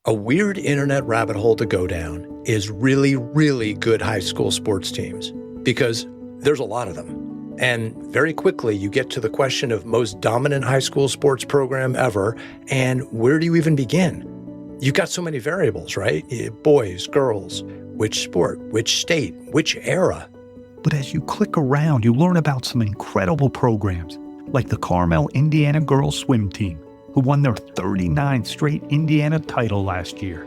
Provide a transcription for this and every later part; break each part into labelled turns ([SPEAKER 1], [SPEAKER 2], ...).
[SPEAKER 1] A weird internet rabbit hole to go down is really, really good high school sports teams, because there's a lot of them. And very quickly, you get to the question of most dominant high school sports program ever, and where do you even begin? You've got so many variables, right? Boys, girls, which sport, which state, which era.
[SPEAKER 2] But as you click around, you learn about some incredible programs, like the Carmel, Indiana girls swim team, who won their 39th straight Indiana title last year.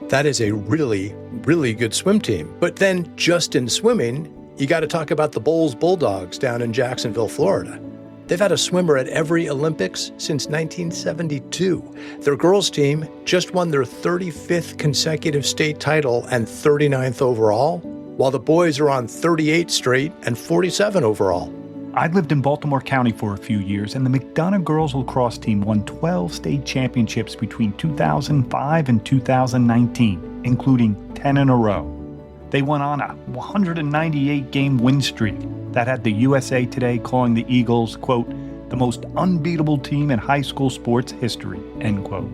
[SPEAKER 1] That is a really, really good swim team. But then just in swimming, you got to talk about the Bulls Bulldogs down in Jacksonville, Florida. They've had a swimmer at every Olympics since 1972. Their girls team just won their 35th consecutive state title and 39th overall, while the boys are on 38 straight and 47 overall.
[SPEAKER 2] I lived in Baltimore County for a few years, and the McDonough girls lacrosse team won 12 state championships between 2005 and 2019, including 10 in a row. They went on a 198-game win streak that had the USA Today calling the Eagles, quote, the most unbeatable team in high school sports history, end quote.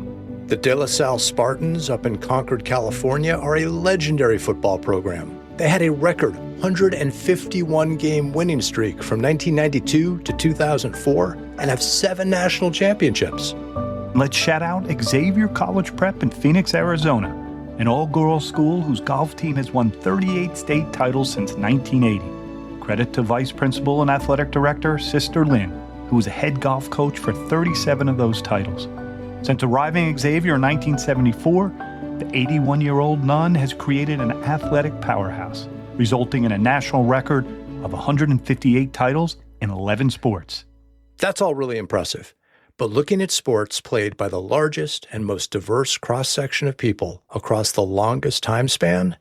[SPEAKER 1] The De La Salle Spartans up in Concord, California are a legendary football program. They had a record 151-game winning streak from 1992 to 2004 and have 7 national championships.
[SPEAKER 2] Let's shout out Xavier College Prep in Phoenix, Arizona, an all-girls school whose golf team has won 38 state titles since 1980. Credit to Vice Principal and Athletic Director Sister Lynn, who was a head golf coach for 37 of those titles. Since arriving Xavier in 1974, the 81-year-old nun has created an athletic powerhouse, resulting in a national record of 158 titles in 11 sports.
[SPEAKER 1] That's all really impressive. But looking at sports played by the largest and most diverse cross-section of people across the longest time span,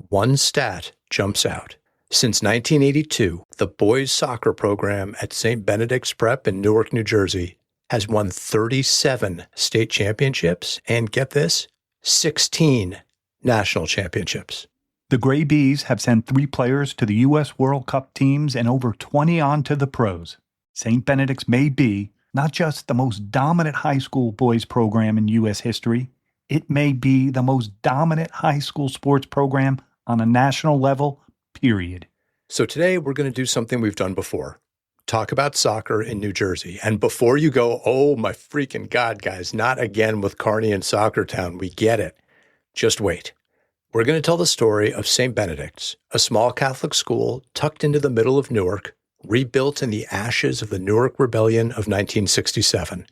[SPEAKER 1] one stat jumps out. Since 1982, the boys' soccer program at St. Benedict's Prep in Newark, New Jersey, has won 37 state championships and, get this, 16 national championships.
[SPEAKER 2] The Gray Bees have sent 3 players to the U.S. World Cup teams and over 20 on to the pros. St. Benedict's may be not just the most dominant high school boys program in U.S. history, it may be the most dominant high school sports program on a national level, period.
[SPEAKER 1] So today we're going to do something we've done before. Talk about soccer in New Jersey. And before you go, oh my freaking God, guys, not again with Kearney and Soccer Town. We get it. Just wait. We're going to tell the story of St. Benedict's, a small Catholic school tucked into the middle of Newark, rebuilt in the ashes of the Newark Rebellion of 1967,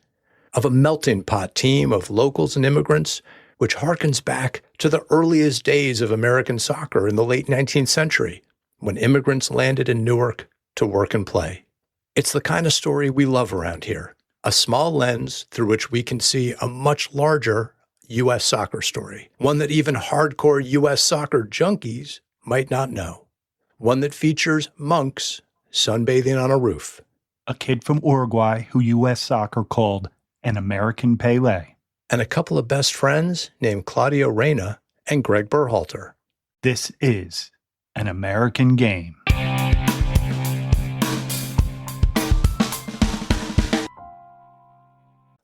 [SPEAKER 1] of a melting pot team of locals and immigrants, which harkens back to the earliest days of American soccer in the late 19th century, when immigrants landed in Newark to work and play. It's the kind of story we love around here, a small lens through which we can see a much larger U.S. soccer story, one that even hardcore U.S. soccer junkies might not know, one that features monks sunbathing on a roof.
[SPEAKER 2] A kid from Uruguay who U.S. soccer called an American Pele.
[SPEAKER 1] And a couple of best friends named Claudio Reyna and Gregg Berhalter.
[SPEAKER 2] This is an American game.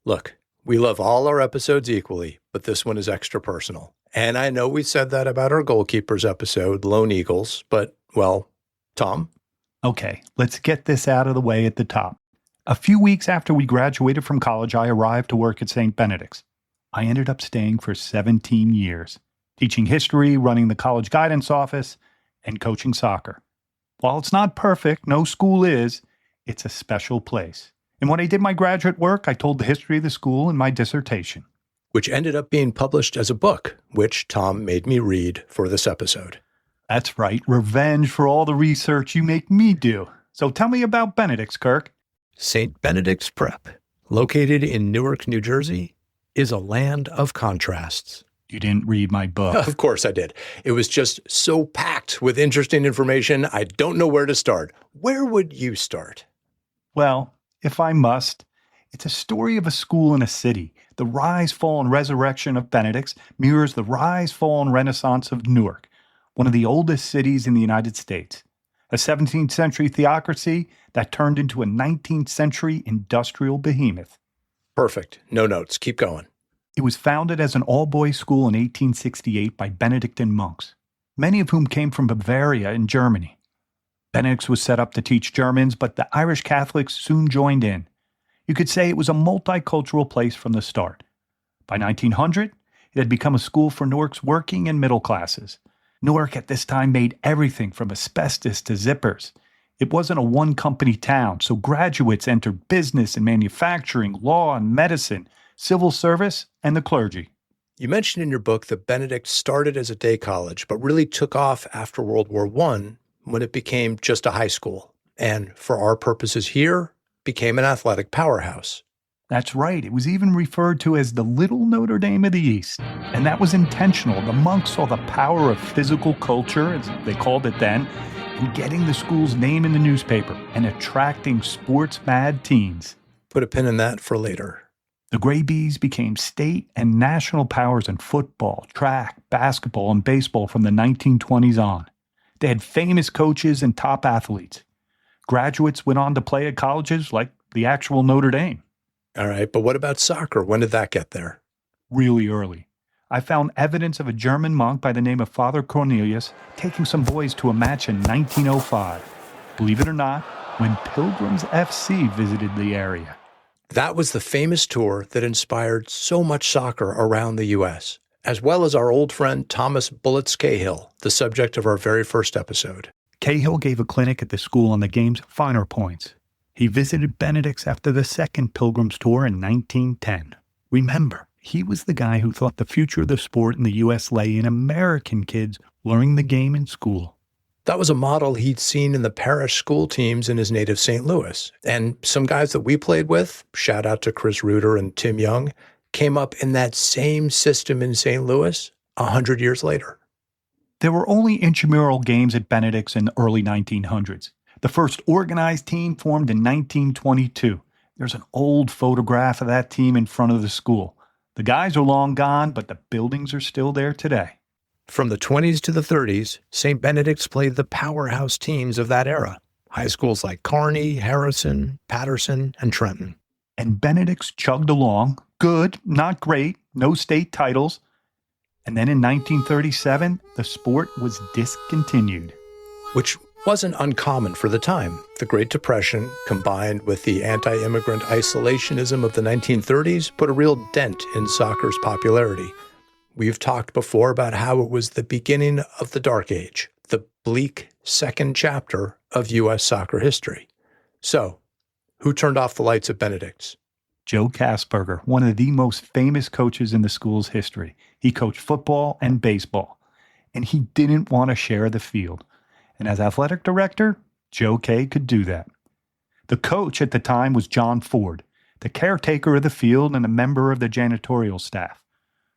[SPEAKER 1] Look, we love all our episodes equally, but this one is extra personal. And I know we said that about our goalkeepers episode, Lone Eagles, but, well, Tom?
[SPEAKER 2] Okay, let's get this out of the way at the top. A few weeks after we graduated from college, I arrived to work at St. Benedict's. I ended up staying for 17 years, teaching history, running the college guidance office, and coaching soccer. While it's not perfect, no school is, it's a special place. And when I did my graduate work, I told the history of the school in my dissertation.
[SPEAKER 1] Which ended up being published as a book, which Tom made me read for this episode.
[SPEAKER 2] That's right, revenge for all the research you make me do. So tell me about Benedict's, Kirk.
[SPEAKER 1] St. Benedict's Prep, located in Newark, New Jersey, is a land of contrasts.
[SPEAKER 2] You didn't read my book.
[SPEAKER 1] Of course I did. It was just so packed with interesting information, I don't know where to start. Where would you start?
[SPEAKER 2] Well, if I must, it's a story of a school in a city. The rise, fall, and resurrection of Benedict's mirrors the rise, fall, and renaissance of Newark, one of the oldest cities in the United States. A 17th century theocracy that turned into a 19th century industrial behemoth.
[SPEAKER 1] Perfect. No notes. Keep going.
[SPEAKER 2] It was founded as an all-boys school in 1868 by Benedictine monks, many of whom came from Bavaria in Germany. Benedict's was set up to teach Germans, but the Irish Catholics soon joined in. You could say it was a multicultural place from the start. By 1900, it had become a school for Newark's working and middle classes. Newark at this time made everything from asbestos to zippers. It wasn't a one-company town, so graduates entered business and manufacturing, law and medicine, civil service, and the clergy.
[SPEAKER 1] You mentioned in your book that Benedict started as a day college, but really took off after World War I when it became just a high school, and for our purposes here, became an athletic powerhouse.
[SPEAKER 2] That's right. It was even referred to as the Little Notre Dame of the East. And that was intentional. The monks saw the power of physical culture, as they called it then, in getting the school's name in the newspaper and attracting sports-mad teens.
[SPEAKER 1] Put a pin in that for later.
[SPEAKER 2] The Gray Bees became state and national powers in football, track, basketball, and baseball from the 1920s on. They had famous coaches and top athletes. Graduates went on to play at colleges like the actual Notre Dame.
[SPEAKER 1] All right, but what about soccer? When did that get there?
[SPEAKER 2] Really early. I found evidence of a German monk by the name of Father Cornelius taking some boys to a match in 1905. Believe it or not, when Pilgrims FC visited the area.
[SPEAKER 1] That was the famous tour that inspired so much soccer around the U.S., as well as our old friend Thomas Bullets Cahill, the subject of our very first episode.
[SPEAKER 2] Cahill gave a clinic at the school on the game's finer points. He visited Benedict's after the second Pilgrims tour in 1910. Remember, he was the guy who thought the future of the sport in the U.S. lay in American kids learning the game in school.
[SPEAKER 1] That was a model he'd seen in the parish school teams in his native St. Louis. And some guys that we played with, shout out to Chris Reuter and Tim Young, came up in that same system in St. Louis 100 years later.
[SPEAKER 2] There were only intramural games at Benedict's in the early 1900s. The first organized team formed in 1922. There's an old photograph of that team in front of the school. The guys are long gone, but the buildings are still there today.
[SPEAKER 1] From the 20s to the 30s, St. Benedict's played the powerhouse teams of that era. High schools like Kearney, Harrison, Patterson, and Trenton.
[SPEAKER 2] And Benedict's chugged along. Good, not great, no state titles. And then in 1937, the sport was discontinued.
[SPEAKER 1] Which wasn't uncommon for the time. The Great Depression, combined with the anti-immigrant isolationism of the 1930s, put a real dent in soccer's popularity. We've talked before about how it was the beginning of the Dark Age, the bleak second chapter of U.S. soccer history. So, who turned off the lights at Benedict's?
[SPEAKER 2] Joe Kasperger, one of the most famous coaches in the school's history. He coached football and baseball, and he didn't want to share the field. And as athletic director, Joe K. could do that. The coach at the time was John Ford, the caretaker of the field and a member of the janitorial staff.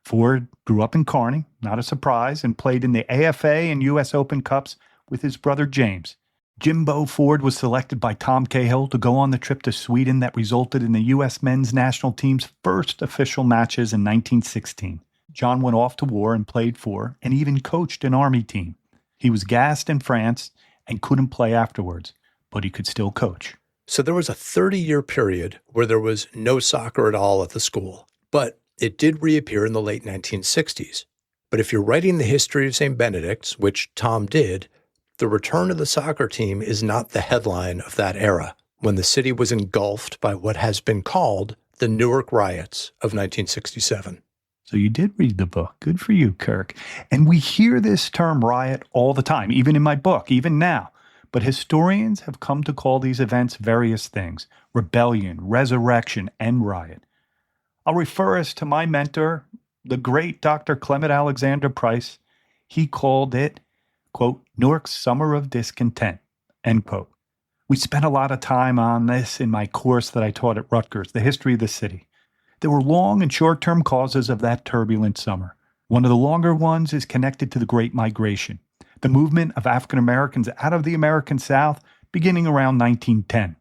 [SPEAKER 2] Ford grew up in Kearney, not a surprise, and played in the AFA and U.S. Open Cups with his brother James. Jimbo Ford was selected by Tom Cahill to go on the trip to Sweden that resulted in the U.S. men's national team's first official matches in 1916. John went off to war and played for, and even coached an Army team. He was gassed in France and couldn't play afterwards, but he could still coach.
[SPEAKER 1] So there was a 30-year period where there was no soccer at all at the school, but it did reappear in the late 1960s. But if you're writing the history of St. Benedict's, which Tom did, the return of the soccer team is not the headline of that era, when the city was engulfed by what has been called the Newark riots of 1967.
[SPEAKER 2] So you did read the book. Good for you, Kirk. And we hear this term riot all the time, even in my book, even now. But historians have come to call these events various things: rebellion, resurrection, and riot. I'll refer us to my mentor, the great Dr. Clement Alexander Price. He called it, quote, Newark's Summer of Discontent, end quote. We spent a lot of time on this in my course that I taught at Rutgers, The History of the City. There were long and short-term causes of that turbulent summer. One of the longer ones is connected to the Great Migration, the movement of African Americans out of the American South beginning around 1910.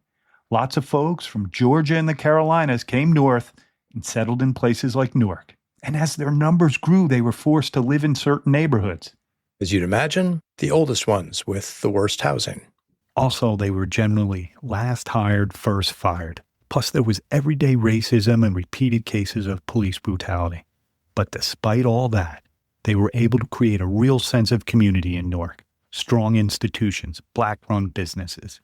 [SPEAKER 2] Lots of folks from Georgia and the Carolinas came north and settled in places like Newark. And as their numbers grew, they were forced to live in certain neighborhoods.
[SPEAKER 1] As you'd imagine, the oldest ones with the worst housing.
[SPEAKER 2] Also, they were generally last hired, first fired. Plus, there was everyday racism and repeated cases of police brutality. But despite all that, they were able to create a real sense of community in Newark. Strong institutions, black-run businesses.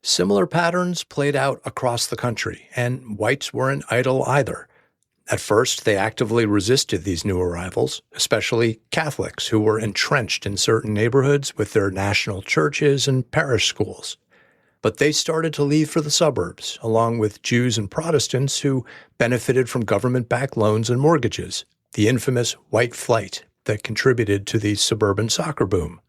[SPEAKER 1] Similar patterns played out across the country, and whites weren't idle either. At first, they actively resisted these new arrivals, especially Catholics who were entrenched in certain neighborhoods with their national churches and parish schools. But they started to leave for the suburbs, along with Jews and Protestants who benefited from government-backed loans and mortgages, the infamous white flight that contributed to the suburban soccer boom.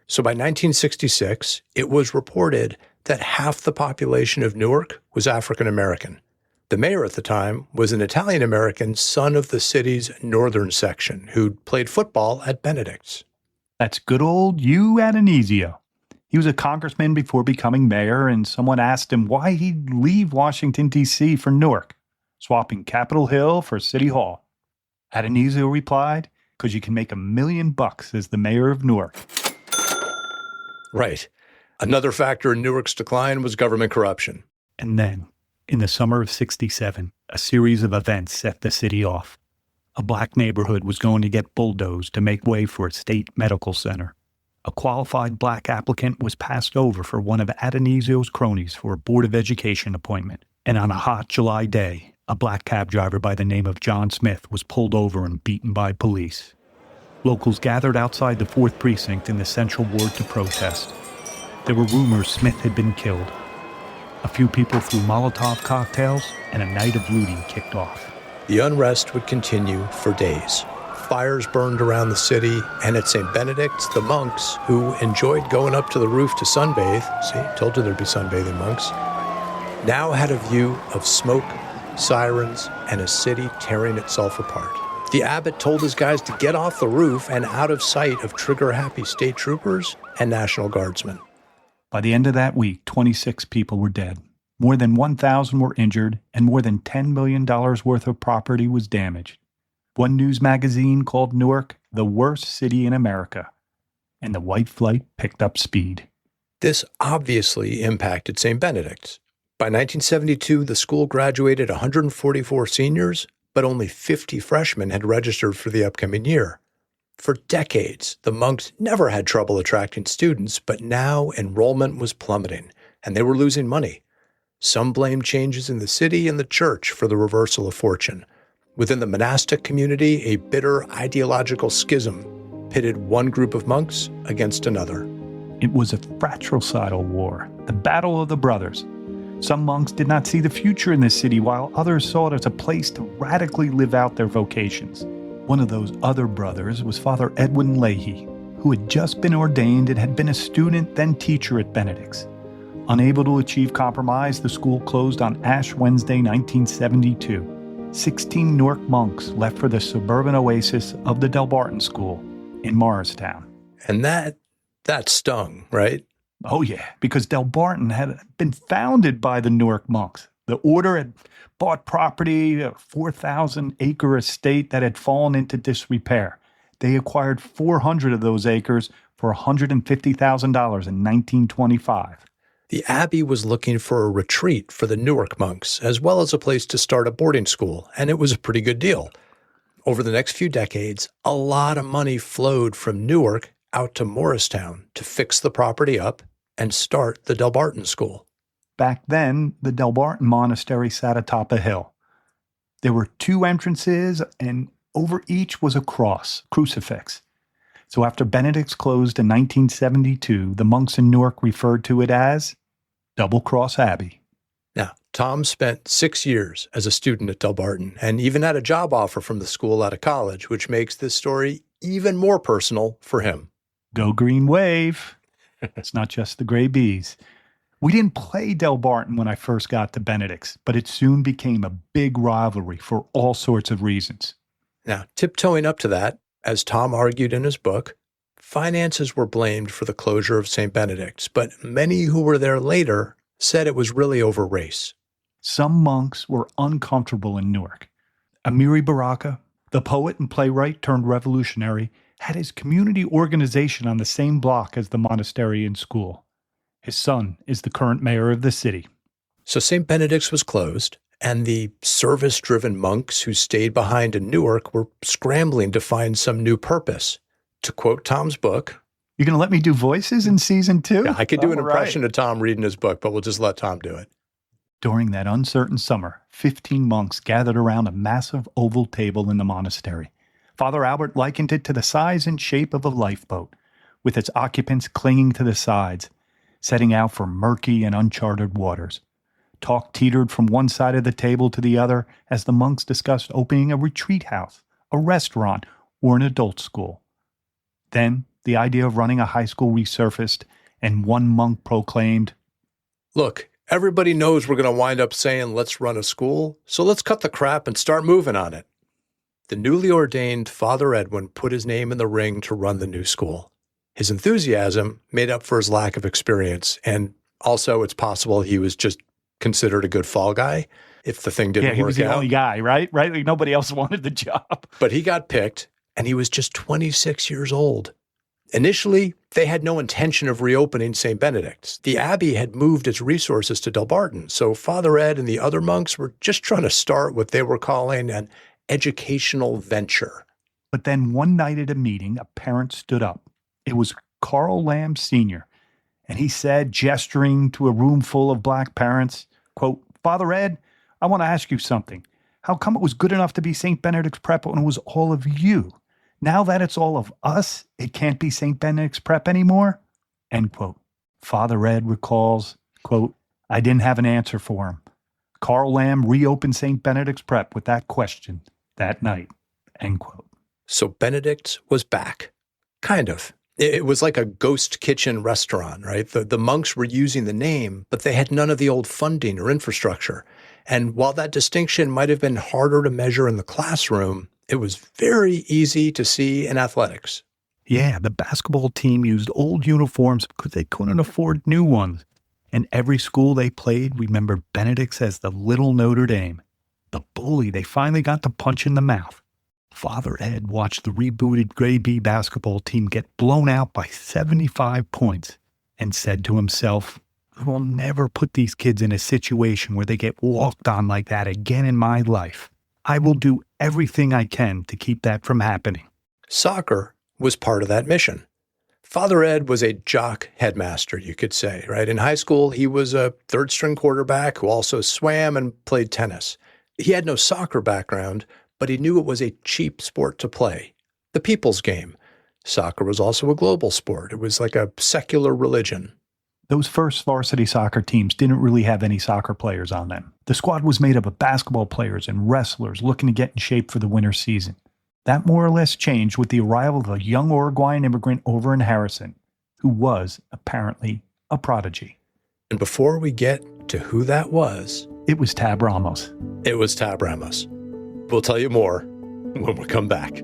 [SPEAKER 1] So by 1966, it was reported that half the population of Newark was African American. The mayor at the time was an Italian-American son of the city's northern section who'd played football at Benedict's.
[SPEAKER 2] That's good old Hugh Adonisio. He was a congressman before becoming mayor, and someone asked him why he'd leave Washington, D.C. for Newark, swapping Capitol Hill for City Hall. Adonisio replied, "'Cause you can make $1 million as the mayor of Newark."
[SPEAKER 1] Right. Another factor in Newark's decline was government corruption.
[SPEAKER 2] And then, in the summer of '67, a series of events set the city off. A black neighborhood was going to get bulldozed to make way for a state medical center. A qualified black applicant was passed over for one of Adonisio's cronies for a Board of Education appointment. And on a hot July day, a black cab driver by the name of John Smith was pulled over and beaten by police. Locals gathered outside the 4th Precinct in the Central Ward to protest. There were rumors Smith had been killed. A few people threw Molotov cocktails, and a night of looting kicked off.
[SPEAKER 1] The unrest would continue for days. Fires burned around the city, and at St. Benedict's, the monks, who enjoyed going up to the roof to sunbathe, see, told you there'd be sunbathing monks, now had a view of smoke, sirens, and a city tearing itself apart. The abbot told his guys to get off the roof and out of sight of trigger-happy state troopers and National Guardsmen.
[SPEAKER 2] By the end of that week, 26 people were dead. More than 1,000 were injured, and more than $10 million worth of property was damaged. One news magazine called Newark the worst city in America, and the white flight picked up speed.
[SPEAKER 1] This obviously impacted St. Benedict's. By 1972, the school graduated 144 seniors, but only 50 freshmen had registered for the upcoming year. For decades, the monks never had trouble attracting students, but now enrollment was plummeting, and they were losing money. Some blamed changes in the city and the church for the reversal of fortune. Within the monastic community, a bitter ideological schism pitted one group of monks against another.
[SPEAKER 2] It was a fratricidal war, the battle of the brothers. Some monks did not see the future in this city, while others saw it as a place to radically live out their vocations. One of those other brothers was Father Edwin Leahy, who had just been ordained and had been a student, then teacher at Benedict's. Unable to achieve compromise, the school closed on Ash Wednesday, 1972. 16 Newark monks left for the suburban oasis of the Delbarton School in Morristown.
[SPEAKER 1] And that stung, right?
[SPEAKER 2] Oh yeah, because Delbarton had been founded by the Newark monks. The order had bought property, a 4,000-acre estate that had fallen into disrepair. They acquired 400 of those acres for $150,000 in 1925.
[SPEAKER 1] The abbey was looking for a retreat for the Newark monks, as well as a place to start a boarding school, and it was a pretty good deal. Over the next few decades, a lot of money flowed from Newark out to Morristown to fix the property up and start the Delbarton School.
[SPEAKER 2] Back then, the Delbarton Monastery sat atop a hill. There were 2 entrances, and over each was a cross, crucifix. So after Benedict's closed in 1972, the monks in Newark referred to it as Double Cross Abbey.
[SPEAKER 1] Now, Tom spent 6 years as a student at Delbarton and even had a job offer from the school out of college, which makes this story even more personal for him.
[SPEAKER 2] Go Green Wave. It's not just the Gray Bees. We didn't play Delbarton when I first got to Benedict's, but it soon became a big rivalry for all sorts of reasons.
[SPEAKER 1] Now, tiptoeing up to that, as Tom argued in his book, finances were blamed for the closure of St. Benedict's, but many who were there later said it was really over race.
[SPEAKER 2] Some monks were uncomfortable in Newark. Amiri Baraka, the poet and playwright turned revolutionary, had his community organization on the same block as the monastery and school. His son is the current mayor of the city.
[SPEAKER 1] So St. Benedict's was closed, And the service-driven monks who stayed behind in Newark were scrambling to find some new purpose. To quote Tom's book,
[SPEAKER 2] "You're going to let me do voices in season 2?
[SPEAKER 1] Yeah, I could do an impression of Tom reading his book, but we'll just let Tom do it.
[SPEAKER 2] During that uncertain summer, 15 monks gathered around a massive oval table in the monastery. Father Albert likened it to the size and shape of a lifeboat, with its occupants clinging to the sides, setting out for murky and uncharted waters. Talk teetered from one side of the table to the other as the monks discussed opening a retreat house, a restaurant, or an adult school. Then the idea of running a high school resurfaced, and one monk proclaimed,
[SPEAKER 1] "Look, everybody knows we're going to wind up saying, let's run a school, so let's cut the crap and start moving on it." The newly ordained Father Edwin put his name in the ring to run the new school. His enthusiasm made up for his lack of experience, and also it's possible he was just considered a good fall guy if the thing didn't work out.
[SPEAKER 2] Yeah, he was the only guy, right? Like nobody else wanted the job.
[SPEAKER 1] But he got picked, and he was just 26 years old. Initially, they had no intention of reopening St. Benedict's. The abbey had moved its resources to Delbarton, so Father Ed and the other monks were just trying to start what they were calling an educational venture.
[SPEAKER 2] But then one night at a meeting, a parent stood up. It was Carl Lamb Sr., and he said, gesturing to a room full of black parents, quote, "Father Ed, I want to ask you something. How come it was good enough to be St. Benedict's Prep when it was all of you? Now that it's all of us, it can't be St. Benedict's Prep anymore?" End quote. Father Ed recalls, quote, "I didn't have an answer for him. Carl Lamb reopened St. Benedict's Prep with that question that night." End quote.
[SPEAKER 1] So Benedict was back. Kind of. It was like a ghost kitchen restaurant, right? The monks were using the name, but they had none of the old funding or infrastructure. And while that distinction might have been harder to measure in the classroom, it was very easy to see in athletics.
[SPEAKER 2] Yeah, the basketball team used old uniforms because they couldn't afford new ones. And every school they played remembered Benedict's as the little Notre Dame, the bully they finally got to punch in the mouth. Father Ed watched the rebooted Grade B basketball team get blown out by 75 points and said to himself, "We'll never put these kids in a situation where they get walked on like that again in my life. I will do everything I can to keep that from happening."
[SPEAKER 1] Soccer was part of that mission. Father Ed was a jock headmaster, you could say, right? In high school, he was a third-string quarterback who also swam and played tennis. He had no soccer background, but he knew it was a cheap sport to play. The people's game. Soccer was also a global sport. It was like a secular religion.
[SPEAKER 2] Those first varsity soccer teams didn't really have any soccer players on them. The squad was made up of basketball players and wrestlers looking to get in shape for the winter season. That more or less changed with the arrival of a young Uruguayan immigrant over in Harrison, who was apparently a prodigy.
[SPEAKER 1] And before we get to who that was,
[SPEAKER 2] it was Tab Ramos.
[SPEAKER 1] It was Tab Ramos. We'll tell you more when we come back.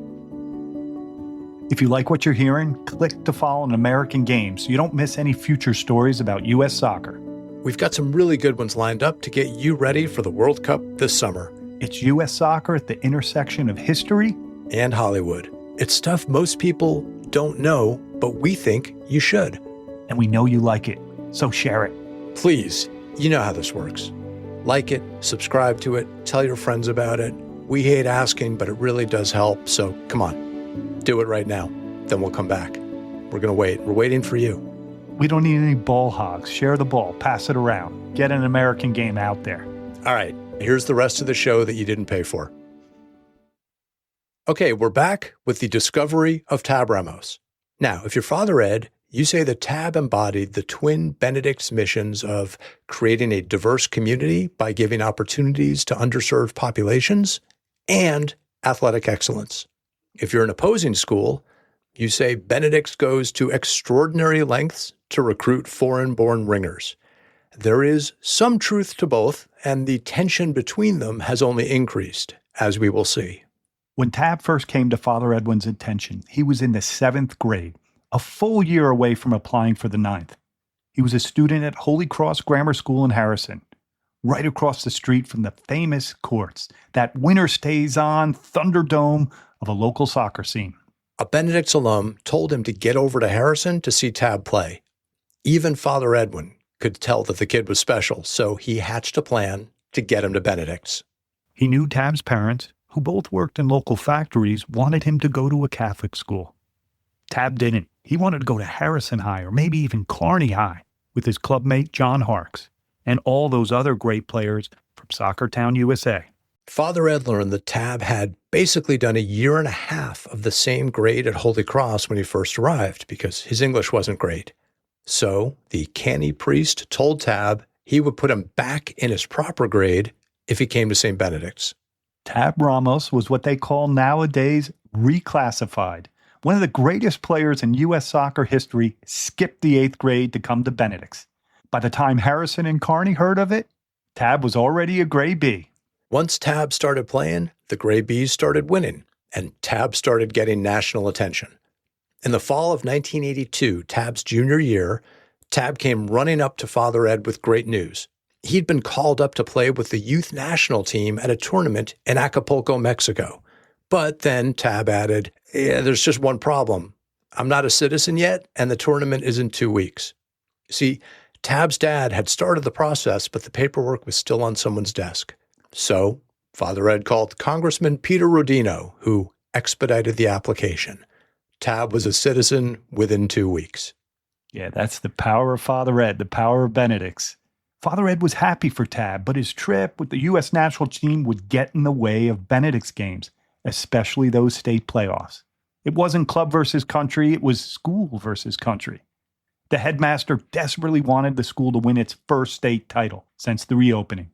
[SPEAKER 2] If you like what you're hearing, click to follow an American Game so you don't miss any future stories about U.S. soccer.
[SPEAKER 1] We've got some really good ones lined up to get you ready for the World Cup this summer.
[SPEAKER 2] It's U.S. soccer at the intersection of history
[SPEAKER 1] and Hollywood. It's stuff most people don't know, but we think you should.
[SPEAKER 2] And we know you like it, so share it.
[SPEAKER 1] Please, you know how this works. Like it, subscribe to it, tell your friends about it. We hate asking, but it really does help. So come on, do it right now. Then we'll come back. We're going to wait. We're waiting for you.
[SPEAKER 2] We don't need any ball hogs. Share the ball. Pass it around. Get an American Game out there.
[SPEAKER 1] All right. Here's the rest of the show that you didn't pay for. Okay, we're back with the discovery of Tab Ramos. Now, if you're Father Ed, you say that Tab embodied the twin Benedict's missions of creating a diverse community by giving opportunities to underserved populations and athletic excellence. If you're an opposing school, you say Benedict goes to extraordinary lengths to recruit foreign-born ringers. There is some truth to both, and the tension between them has only increased, as we will see.
[SPEAKER 2] When Tab first came to Father Edwin's attention, he was in the 7th grade, a full year away from applying for the 9th. He was a student at Holy Cross Grammar School in Harrison, right across the street from the famous courts, that winner stays on Thunderdome of a local soccer scene.
[SPEAKER 1] A Benedict's alum told him to get over to Harrison to see Tab play. Even Father Edwin could tell that the kid was special, so he hatched a plan to get him to Benedict's.
[SPEAKER 2] He knew Tab's parents, who both worked in local factories, wanted him to go to a Catholic school. Tab didn't. He wanted to go to Harrison High or maybe even Kearney High with his clubmate John Harkes and all those other great players from Soccer Town, USA.
[SPEAKER 1] Father Ed learned that Tab had basically done a year and a half of the same grade at Holy Cross when he first arrived because his English wasn't great. So the canny priest told Tab he would put him back in his proper grade if he came to St. Benedict's.
[SPEAKER 2] Tab Ramos was what they call nowadays reclassified. One of the greatest players in U.S. soccer history skipped the 8th grade to come to Benedict's. By the time Harrison and Kearney heard of it, Tab was already a Gray B.
[SPEAKER 1] Once Tab started playing, the Gray Bees started winning, and Tab started getting national attention. In the fall of 1982, Tab's junior year, Tab came running up to Father Ed with great news. He'd been called up to play with the youth national team at a tournament in Acapulco, Mexico. But then Tab added, there's just one problem. I'm not a citizen yet, and the tournament is in 2 weeks. See, Tab's dad had started the process, but the paperwork was still on someone's desk. So Father Ed called Congressman Peter Rodino, who expedited the application. Tab was a citizen within 2 weeks.
[SPEAKER 2] Yeah, that's the power of Father Ed, the power of Benedict's. Father Ed was happy for Tab, but his trip with the U.S. national team would get in the way of Benedict's games, especially those state playoffs. It wasn't club versus country, it was school versus country. The headmaster desperately wanted the school to win its first state title since the reopening.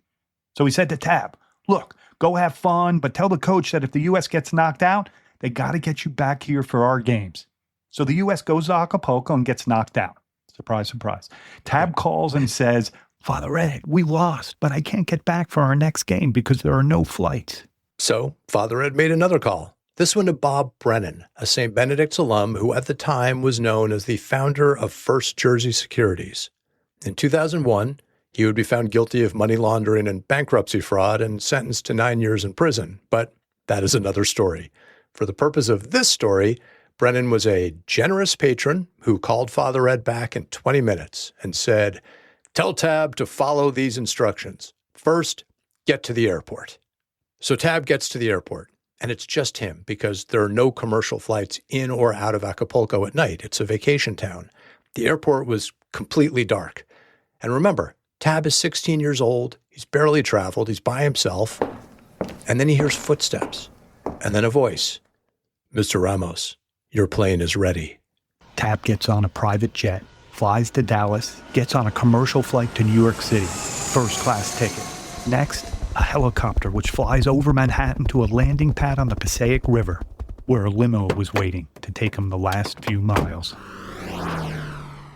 [SPEAKER 2] So he said to Tab, look, go have fun, but tell the coach that if the U.S. gets knocked out, they got to get you back here for our games. So the U.S. goes to Acapulco and gets knocked out. Surprise, surprise. Tab calls and says, Father Ed, we lost, but I can't get back for our next game because there are no flights.
[SPEAKER 1] So Father Ed made another call, this one to Bob Brennan, a St. Benedict's alum who at the time was known as the founder of First Jersey Securities. In 2001, he would be found guilty of money laundering and bankruptcy fraud and sentenced to 9 years in prison. But that is another story. For the purpose of this story, Brennan was a generous patron who called Father Ed back in 20 minutes and said, tell Tab to follow these instructions. First, get to the airport. So Tab gets to the airport, and it's just him because there are no commercial flights in or out of Acapulco at night. It's a vacation town. The airport was completely dark. And remember, Tab is 16 years old. He's barely traveled. He's by himself. And then he hears footsteps and then a voice. Mr. Ramos, your plane is ready.
[SPEAKER 2] Tab gets on a private jet, flies to Dallas, gets on a commercial flight to New York City, first-class ticket. Next, a helicopter which flies over Manhattan to a landing pad on the Passaic River, where a limo was waiting to take him the last few miles.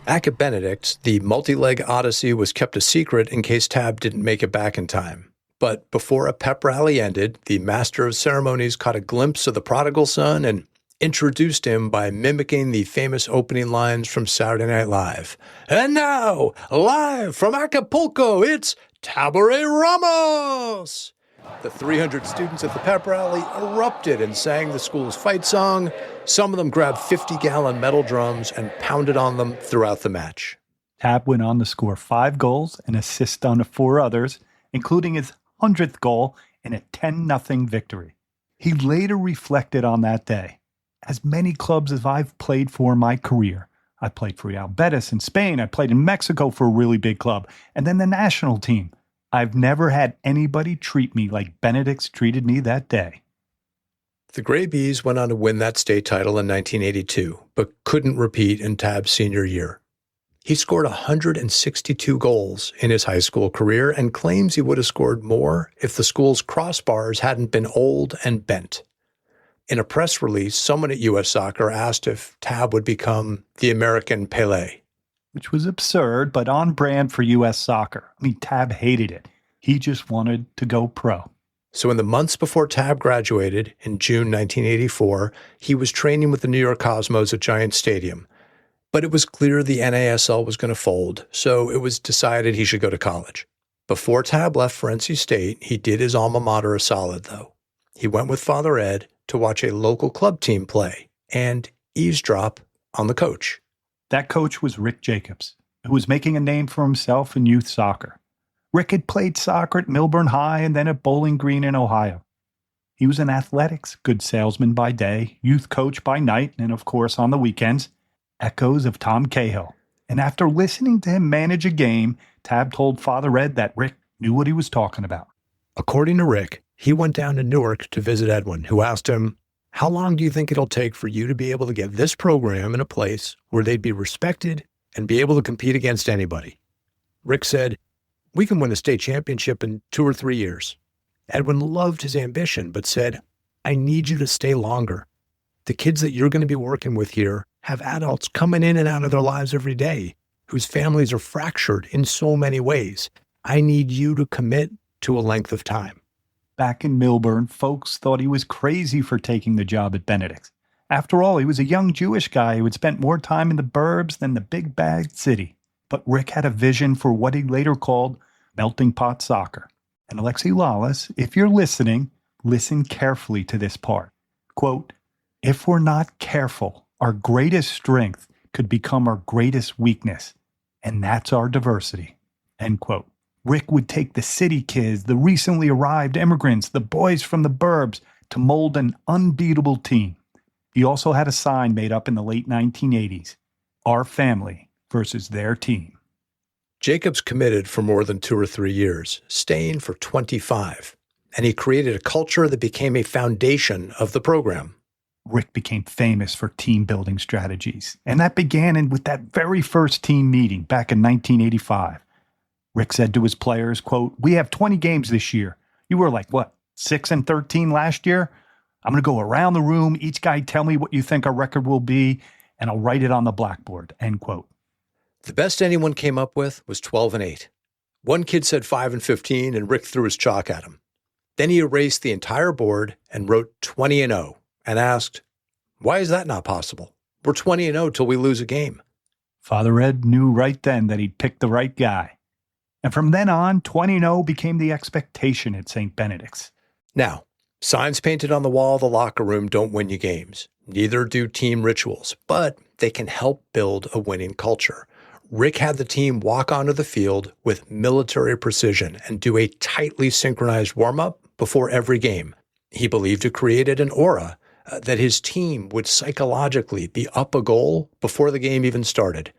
[SPEAKER 1] Back at Benedict's, the multi-leg odyssey was kept a secret in case Tab didn't make it back in time. But before a pep rally ended, the master of ceremonies caught a glimpse of the prodigal son and introduced him by mimicking the famous opening lines from Saturday Night Live. And now, live from Acapulco, it's Tab Ramos! The 300 students at the pep rally erupted and sang the school's fight song. Some of them grabbed 50-gallon metal drums and pounded on them throughout the match.
[SPEAKER 2] Tab went on to score 5 goals and assist on 4 others, including his 100th goal in a 10-0 victory. He later reflected on that day. As many clubs as I've played for in my career, I played for Real Betis in Spain, I played in Mexico for a really big club, and then the national team. I've never had anybody treat me like Benedict's treated me that day.
[SPEAKER 1] The Gray Bees went on to win that state title in 1982, but couldn't repeat in Tab's senior year. He scored 162 goals in his high school career and claims he would have scored more if the school's crossbars hadn't been old and bent. In a press release, someone at U.S. Soccer asked if Tab would become the American Pelé.
[SPEAKER 2] Which was absurd, but on brand for U.S. Soccer. I mean, Tab hated it. He just wanted to go pro.
[SPEAKER 1] So in the months before Tab graduated, in June 1984, he was training with the New York Cosmos at Giant Stadium. But it was clear the NASL was going to fold, so it was decided he should go to college. Before Tab left for NC State, he did his alma mater a solid, though. He went with Father Ed to watch a local club team play and eavesdrop on the coach.
[SPEAKER 2] That coach was Rick Jacobs, who was making a name for himself in youth soccer. Rick had played soccer at Milburn High and then at Bowling Green in Ohio. He was an athletics good salesman by day, youth coach by night, and of course on the weekends, echoes of Tom Cahill. And after listening to him manage a game, Tab told Father Ed that Rick knew what he was talking about.
[SPEAKER 1] According to Rick, he went down to Newark to visit Edwin, who asked him, "How long do you think it'll take for you to be able to get this program in a place where they'd be respected and be able to compete against anybody?" Rick said, "We can win a state championship in 2 or 3 years." Edwin loved his ambition, but said, "I need you to stay longer. The kids that you're going to be working with here have adults coming in and out of their lives every day, whose families are fractured in so many ways. I need you to commit to a length of time."
[SPEAKER 2] Back in Milburn, folks thought he was crazy for taking the job at Benedict. After all, he was a young Jewish guy who had spent more time in the burbs than the big bad city. But Rick had a vision for what he later called melting pot soccer. And Alexi Lawless, if you're listening, listen carefully to this part. Quote, "If we're not careful, our greatest strength could become our greatest weakness, and that's our diversity." End quote. Rick would take the city kids, the recently arrived immigrants, the boys from the burbs to mold an unbeatable team. He also had a sign made up in the late 1980s, "Our family versus their team."
[SPEAKER 1] Jacobs committed for more than 2 or 3 years, staying for 25, and he created a culture that became a foundation of the program.
[SPEAKER 2] Rick became famous for team-building strategies, and that began with that very first team meeting back in 1985. Rick said to his players, quote, "We have 20 games this year. You were like, 6-13 last year? I'm going to go around the room, each guy tell me what you think our record will be, and I'll write it on the blackboard," end quote.
[SPEAKER 1] The best anyone came up with was 12-8. One kid said 5-15, and Rick threw his chalk at him. Then he erased the entire board and wrote 20-0 and asked, "Why is that not possible? We're 20-0 till we lose a game."
[SPEAKER 2] Father Ed knew right then that he'd picked the right guy. And from then on, 20-0 became the expectation at St. Benedict's.
[SPEAKER 1] Now, signs painted on the wall of the locker room don't win you games. Neither do team rituals, but they can help build a winning culture. Rick had the team walk onto the field with military precision and do a tightly synchronized warm-up before every game. He believed it created an aura that his team would psychologically be up a goal before the game even started.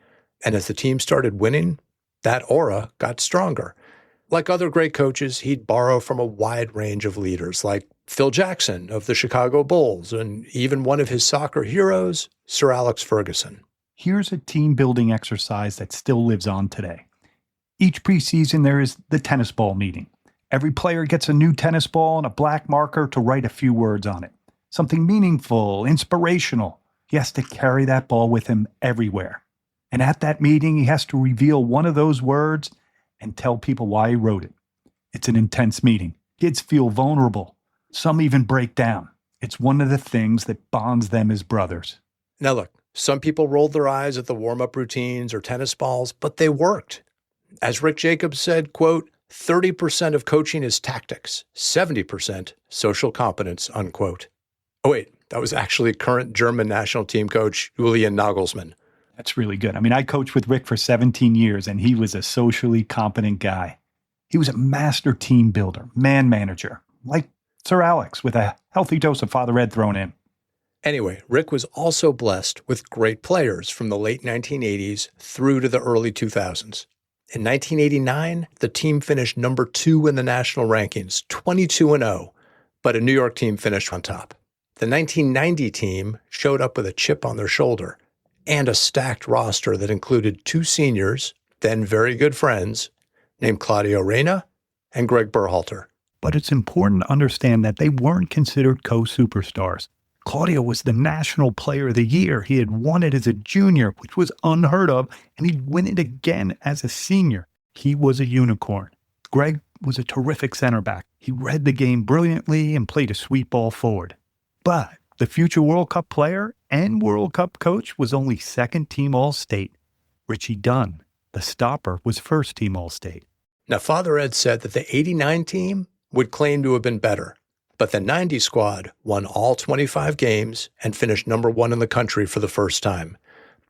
[SPEAKER 1] And as the team started winning, that aura got stronger. Like other great coaches, he'd borrow from a wide range of leaders like Phil Jackson of the Chicago Bulls and even one of his soccer heroes, Sir Alex Ferguson.
[SPEAKER 2] Here's a team-building exercise that still lives on today. Each preseason, there is the tennis ball meeting. Every player gets a new tennis ball and a black marker to write a few words on it. Something meaningful, inspirational. He has to carry that ball with him everywhere. And at that meeting, he has to reveal one of those words and tell people why he wrote it. It's an intense meeting. Kids feel vulnerable. Some even break down. It's one of the things that bonds them as brothers.
[SPEAKER 1] Now look, some people rolled their eyes at the warm-up routines or tennis balls, but they worked. As Rick Jacobs said, quote, 30% of coaching is tactics, 70% social competence, unquote. Oh, wait, that was actually current German national team coach Julian Nagelsmann.
[SPEAKER 2] That's really good. I mean, I coached with Rick for 17 years, and he was a socially competent guy. He was a master team builder, man manager, like Sir Alex, with a healthy dose of Father Ed thrown in.
[SPEAKER 1] Anyway, Rick was also blessed with great players from the late 1980s through to the early 2000s. In 1989, the team finished number 2 in the national rankings, 22-0, but a New York team finished on top. The 1990 team showed up with a chip on their shoulder and a stacked roster that included 2 seniors, then very good friends, named Claudio Reyna and Gregg Berhalter.
[SPEAKER 2] But it's important to understand that they weren't considered co-superstars. Claudio was the National Player of the Year. He had won it as a junior, which was unheard of, and he'd win it again as a senior. He was a unicorn. Gregg was a terrific center back. He read the game brilliantly and played a sweet ball forward. But the future World Cup player and World Cup coach was only second-team All-State. Richie Dunn, the stopper, was first-team All-State.
[SPEAKER 1] Now, Father Ed said that the 89 team would claim to have been better, but the 90 squad won all 25 games and finished number 1 in the country for the first time.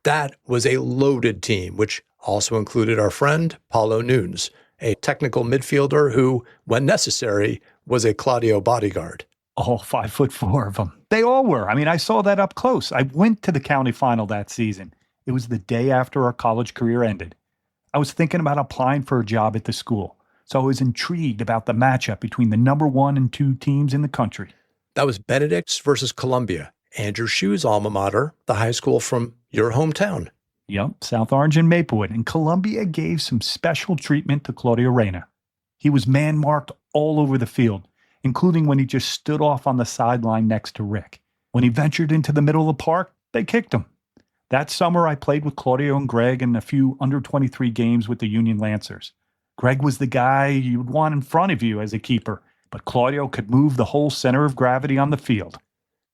[SPEAKER 1] That was a loaded team, which also included our friend Paulo Nunes a technical midfielder who, when necessary, was a Claudio bodyguard.
[SPEAKER 2] All 5'4" of them. They all were. I mean, I saw that up close. I went to the county final that season. It was the day after our college career ended. I was thinking about applying for a job at the school, so I was intrigued about the matchup between the number 1 and 2 teams in the country.
[SPEAKER 1] That was Benedict versus Columbia, Andrew Shue's alma mater, the high school from your hometown.
[SPEAKER 2] Yep, South Orange and Maplewood, and Columbia gave some special treatment to Claudio Reyna. He was man-marked all over the field, including when he just stood off on the sideline next to Rick. When he ventured into the middle of the park, they kicked him. That summer, I played with Claudio and Gregg in a few under-23 games with the Union Lancers. Gregg was the guy you'd want in front of you as a keeper, but Claudio could move the whole center of gravity on the field.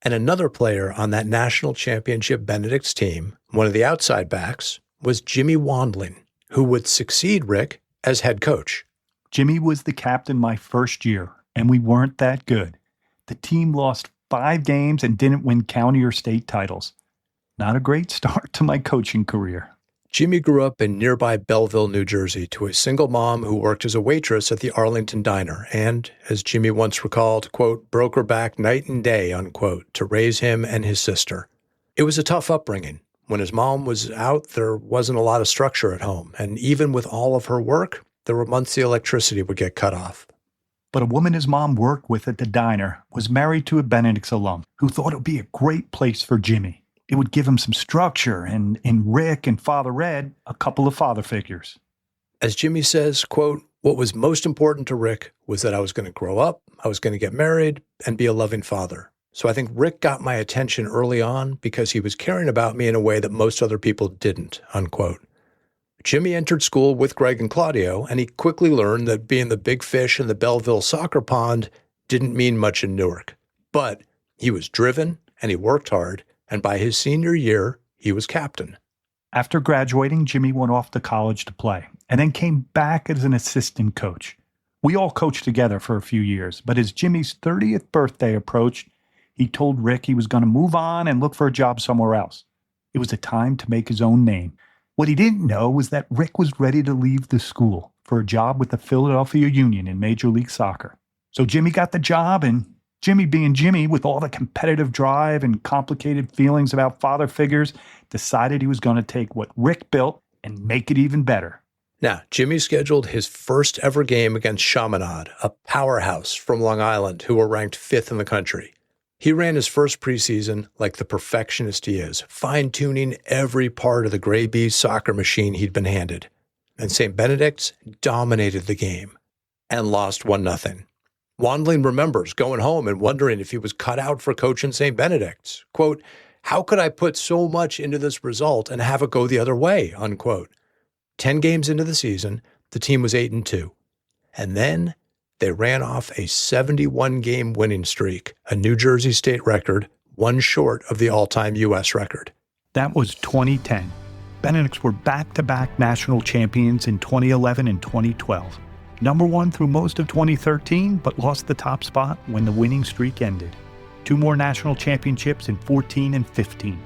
[SPEAKER 1] And another player on that national championship Benedict's team, one of the outside backs, was Jimmy Wandling, who would succeed Rick as head coach.
[SPEAKER 2] Jimmy was the captain my first year, and we weren't that good. The team lost 5 games and didn't win county or state titles. Not a great start to my coaching career.
[SPEAKER 1] Jimmy grew up in nearby Belleville, New Jersey, to a single mom who worked as a waitress at the Arlington Diner and, as Jimmy once recalled, quote, broke her back night and day, unquote, to raise him and his sister. It was a tough upbringing. When his mom was out, there wasn't a lot of structure at home, and even with all of her work, there were months the electricity would get cut off.
[SPEAKER 2] But a woman his mom worked with at the diner was married to a Benedict's alum who thought it would be a great place for Jimmy. It would give him some structure, and in Rick and Father Ed, a couple of father figures.
[SPEAKER 1] As Jimmy says, quote, what was most important to Rick was that I was going to grow up, I was going to get married, and be a loving father. So I think Rick got my attention early on because he was caring about me in a way that most other people didn't, unquote. Jimmy entered school with Gregg and Claudio, and he quickly learned that being the big fish in the Belleville soccer pond didn't mean much in Newark. But he was driven, and he worked hard, and by his senior year, he was captain.
[SPEAKER 2] After graduating, Jimmy went off to college to play, and then came back as an assistant coach. We all coached together for a few years, but as Jimmy's 30th birthday approached, he told Rick he was going to move on and look for a job somewhere else. It was a time to make his own name. What he didn't know was that Rick was ready to leave the school for a job with the Philadelphia Union in Major League Soccer. So Jimmy got the job, and Jimmy being Jimmy, with all the competitive drive and complicated feelings about father figures, decided he was going to take what Rick built and make it even better.
[SPEAKER 1] Now, Jimmy scheduled his first ever game against Chaminade, a powerhouse from Long Island who were ranked 5th in the country. He ran his first preseason like the perfectionist he is, fine-tuning every part of the Gray Bees soccer machine he'd been handed. And St. Benedict's dominated the game and lost 1-0. Wandling remembers going home and wondering if he was cut out for coaching St. Benedict's. Quote, how could I put so much into this result and have it go the other way, unquote. 10 games into the season, the team was 8-2. And then they ran off a 71-game winning streak, a New Jersey state record, one short of the all-time U.S. record.
[SPEAKER 2] That was 2010. Benedicts were back-to-back national champions in 2011 and 2012. Number 1 through most of 2013, but lost the top spot when the winning streak ended. 2 more national championships in 14 and 15.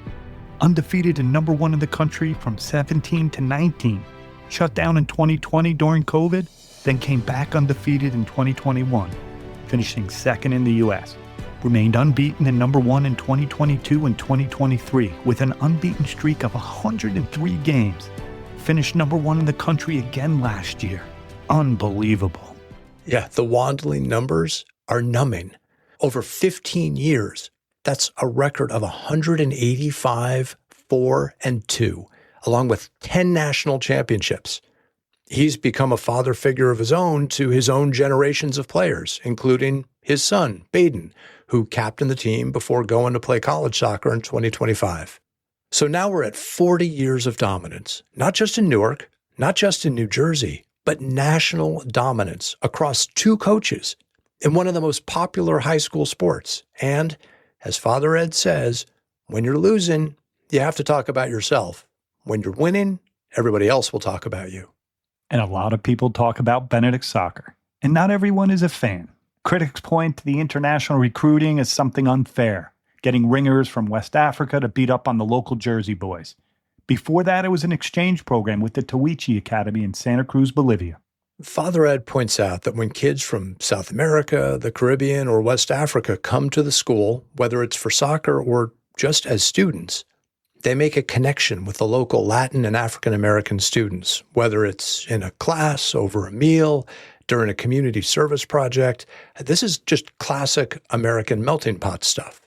[SPEAKER 2] Undefeated and number 1 in the country from 17 to 19. Shut down in 2020 during COVID, then came back undefeated in 2021, finishing 2nd in the U.S. Remained unbeaten and number 1 in 2022 and 2023 with an unbeaten streak of 103 games. Finished number 1 in the country again last year. Unbelievable.
[SPEAKER 1] Yeah, the Wandling numbers are numbing. Over 15 years, that's a record of 185, 4-2, along with 10 national championships. He's become a father figure of his own to his own generations of players, including his son, Baden, who captained the team before going to play college soccer in 2025. So now we're at 40 years of dominance, not just in Newark, not just in New Jersey, but national dominance across 2 coaches in one of the most popular high school sports. And as Father Ed says, when you're losing, you have to talk about yourself. When you're winning, everybody else will talk about you.
[SPEAKER 2] And a lot of people talk about Benedict soccer, and not everyone is a fan. Critics point to the international recruiting as something unfair, getting ringers from West Africa to beat up on the local Jersey boys. Before that, it was an exchange program with the Tawichi Academy in Santa Cruz, Bolivia.
[SPEAKER 1] Father Ed points out that when kids from South America, the Caribbean, or West Africa come to the school, whether it's for soccer or just as students, they make a connection with the local Latin and African American students, whether it's in a class, over a meal, during a community service project. This is just classic American melting pot stuff.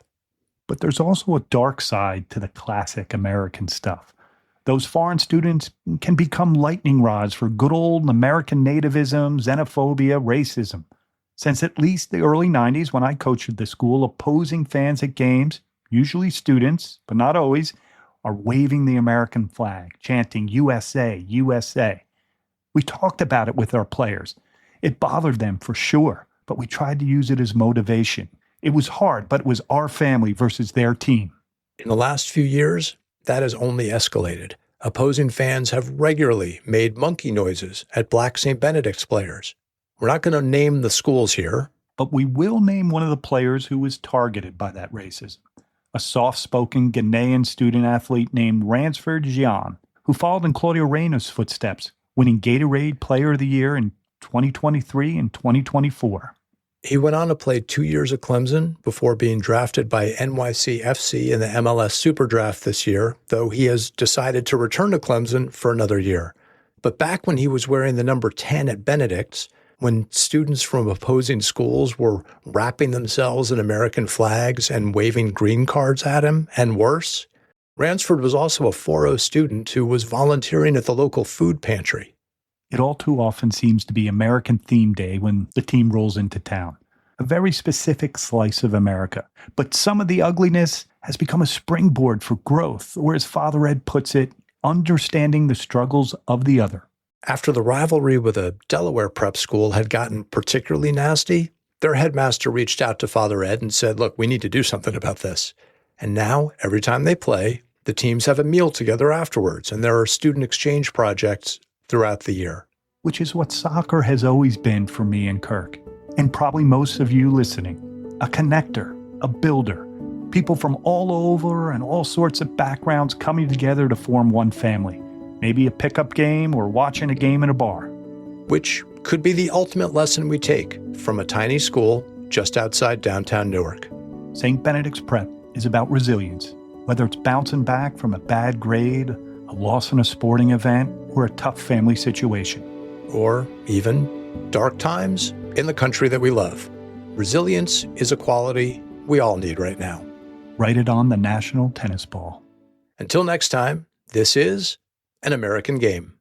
[SPEAKER 2] But there's also a dark side to the classic American stuff. Those foreign students can become lightning rods for good old American nativism, xenophobia, racism. Since at least the early 90s, when I coached at the school, opposing fans at games, usually students, but not always, are waving the American flag, chanting USA, USA. We talked about it with our players. It bothered them for sure, but we tried to use it as motivation. It was hard, but it was our family versus their team.
[SPEAKER 1] In the last few years, that has only escalated. Opposing fans have regularly made monkey noises at Black St. Benedict's players. We're not going to name the schools here,
[SPEAKER 2] but we will name one of the players who was targeted by that racism. A soft-spoken Ghanaian student-athlete named Ransford Jean, who followed in Claudio Reyna's footsteps, winning Gatorade Player of the Year in 2023 and 2024.
[SPEAKER 1] He went on to play 2 years at Clemson before being drafted by NYCFC in the MLS Super Draft this year, though he has decided to return to Clemson for another year. But back when he was wearing the number 10 at Benedict's, when students from opposing schools were wrapping themselves in American flags and waving green cards at him, and worse, Ransford was also a 4.0 student who was volunteering at the local food pantry.
[SPEAKER 2] It all too often seems to be American Theme Day when the team rolls into town. A very specific slice of America. But some of the ugliness has become a springboard for growth, or as Father Ed puts it, understanding the struggles of the other.
[SPEAKER 1] After the rivalry with a Delaware prep school had gotten particularly nasty, their headmaster reached out to Father Ed and said, look, we need to do something about this. And now, every time they play, the teams have a meal together afterwards, and there are student exchange projects throughout the year.
[SPEAKER 2] Which is what soccer has always been for me and Kirk, and probably most of you listening. A connector, a builder, people from all over and all sorts of backgrounds coming together to form one family. Maybe a pickup game or watching a game in a bar.
[SPEAKER 1] Which could be the ultimate lesson we take from a tiny school just outside downtown Newark.
[SPEAKER 2] St. Benedict's Prep is about resilience, whether it's bouncing back from a bad grade, a loss in a sporting event, or a tough family situation.
[SPEAKER 1] Or even dark times in the country that we love. Resilience is a quality we all need right now.
[SPEAKER 2] Write it on the national tennis ball.
[SPEAKER 1] Until next time, this is An American Game.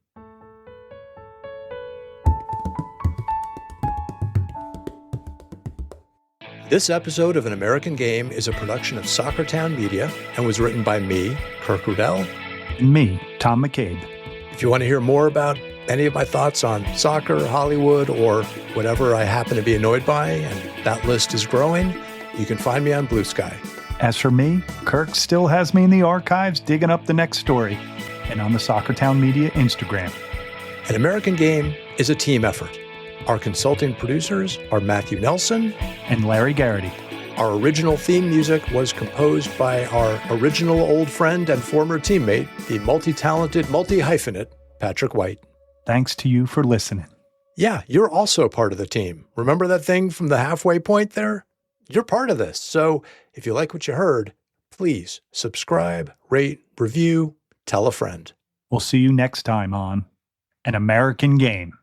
[SPEAKER 1] This episode of An American Game is a production of Soccertown Media and was written by me, Kirk Rudell.
[SPEAKER 2] And me, Tom McCabe.
[SPEAKER 1] If you want to hear more about any of my thoughts on soccer, Hollywood, or whatever I happen to be annoyed by, and that list is growing, you can find me on Blue Sky.
[SPEAKER 2] As for me, Kirk still has me in the archives digging up the next story, and on the Soccertown Media Instagram.
[SPEAKER 1] An American Game is a team effort. Our consulting producers are Matthew Nelson
[SPEAKER 2] and Larry Garrity.
[SPEAKER 1] Our original theme music was composed by our original old friend and former teammate, the multi-talented, multi-hyphenate, Patrick White.
[SPEAKER 2] Thanks to you for listening.
[SPEAKER 1] Yeah, you're also part of the team. Remember that thing from the halfway point there? You're part of this. So if you like what you heard, please subscribe, rate, review, tell a friend.
[SPEAKER 2] We'll see you next time on An American Game.